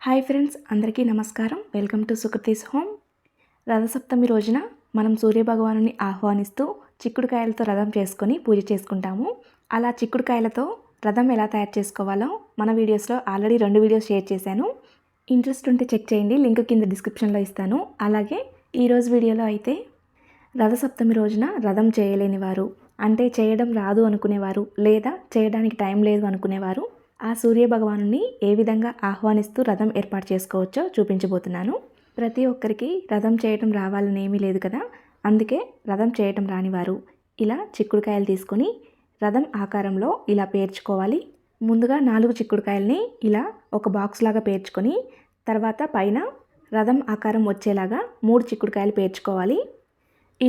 Hi friends, అందరికీ నమస్కారం. Welcome to Sukriti's home. Rathasaptami రోజున మనం సూర్యభగవానుని ఆహ్వానిస్తూ చిక్కుడుకాయలతో రథం చేసుకొని పూజ చేసుకుంటాము. అలా చిక్కుడుకాయలతో రథం ఎలా తయారు చేసుకోవాలో మన వీడియోస్లో ఆల్రెడీ 2 వీడియోస్ షేర్ చేశాను. ఇంట్రెస్ట్ ఉంటే చెక్ చేయండి, లింక్ కింద డిస్క్రిప్షన్లో ఇస్తాను. అలాగే ఈరోజు వీడియోలో అయితే రథసప్తమి రోజున రథం చేయలేని వారు, అంటే చేయడం రాదు అనుకునేవారు, లేదా చేయడానికి టైం లేదు అనుకునేవారు ఆ సూర్యభగవానుని ఏ విధంగా ఆహ్వానిస్తూ రథం ఏర్పాటు చేసుకోవచ్చో చూపించబోతున్నాను. ప్రతి ఒక్కరికి రథం చేయటం రావాలని ఏమీ లేదు కదా. అందుకే రథం చేయటం రానివారు ఇలా చిక్కుడుకాయలు తీసుకొని రథం ఆకారంలో ఇలా పేర్చుకోవాలి. ముందుగా 4 చిక్కుడుకాయల్ని ఇలా ఒక బాక్స్ లాగా పేర్చుకొని తర్వాత పైన రథం ఆకారం వచ్చేలాగా 3 చిక్కుడుకాయలు పేర్చుకోవాలి.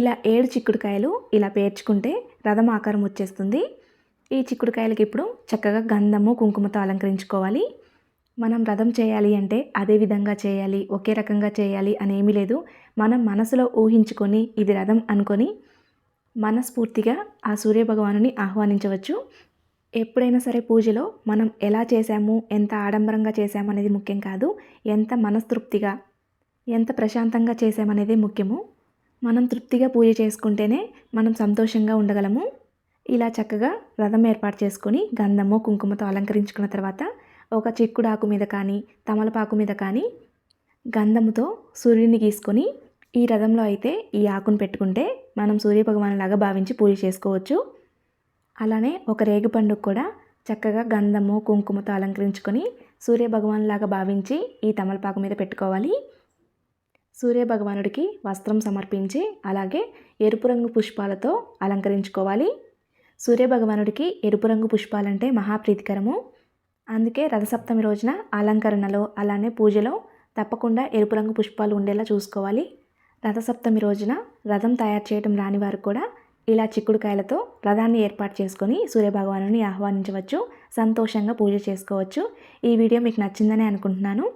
ఇలా 7 చిక్కుడుకాయలు ఇలా పేర్చుకుంటే రథం ఆకారం వచ్చేస్తుంది. ఈ చిక్కుడుకాయలకి ఇప్పుడు చక్కగా గంధము కుంకుమతో అలంకరించుకోవాలి. మనం రథం చేయాలి అంటే అదే విధంగా చేయాలి, ఒకే రకంగా చేయాలి అనేమీ లేదు. మనం మనసులో ఊహించుకొని ఇది రథం అనుకొని మనస్ఫూర్తిగా ఆ సూర్యభగవానుని ఆహ్వానించవచ్చు. ఎప్పుడైనా సరే పూజలో మనం ఎలా చేశాము, ఎంత ఆడంబరంగా చేశాము అనేది ముఖ్యం కాదు, ఎంత మనస్తృప్తిగా ఎంత ప్రశాంతంగా చేశామనేదే ముఖ్యము. మనం తృప్తిగా పూజ చేసుకుంటేనే మనం సంతోషంగా ఉండగలము. ఇలా చక్కగా రథం ఏర్పాటు చేసుకొని గంధము కుంకుమతో అలంకరించుకున్న తర్వాత ఒక చిక్కుడాకు మీద కానీ తమలపాకు మీద కానీ గంధముతో సూర్యుని గీసుకొని ఈ రథంలో అయితే ఈ ఆకును పెట్టుకుంటే మనం సూర్యభగవానులాగా భావించి పూజ చేసుకోవచ్చు. అలానే ఒక రేగుపండుకు కూడా చక్కగా గంధము కుంకుమతో అలంకరించుకొని సూర్యభగవానులాగా భావించి ఈ తమలపాకు మీద పెట్టుకోవాలి. సూర్యభగవానుడికి వస్త్రం సమర్పించి అలాగే ఎరుపు రంగు పుష్పాలతో అలంకరించుకోవాలి. సూర్యభగవానుడికి ఎరుపు రంగు పుష్పాలంటే మహాప్రీతికరము. అందుకే రథసప్తమి రోజున అలంకరణలో అలానే పూజలో తప్పకుండా ఎరుపు రంగు పుష్పాలు ఉండేలా చూసుకోవాలి. రథసప్తమి రోజున రథం తయారు చేయడం రాని వారు కూడా ఇలా చిక్కుడుకాయలతో రథాన్ని ఏర్పాటు చేసుకొని సూర్యభగవానుని ఆహ్వానించవచ్చు, సంతోషంగా పూజ చేసుకోవచ్చు. ఈ వీడియో మీకు నచ్చిందని అనుకుంటున్నాను.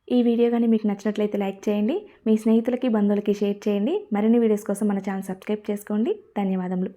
ఈ వీడియో కానీ మీకు నచ్చినట్లయితే లైక్ చేయండి, మీ స్నేహితులకి బంధువులకి షేర్ చేయండి. మరిన్ని వీడియోస్ కోసం మన ఛానల్ సబ్స్క్రైబ్ చేసుకోండి. ధన్యవాదములు.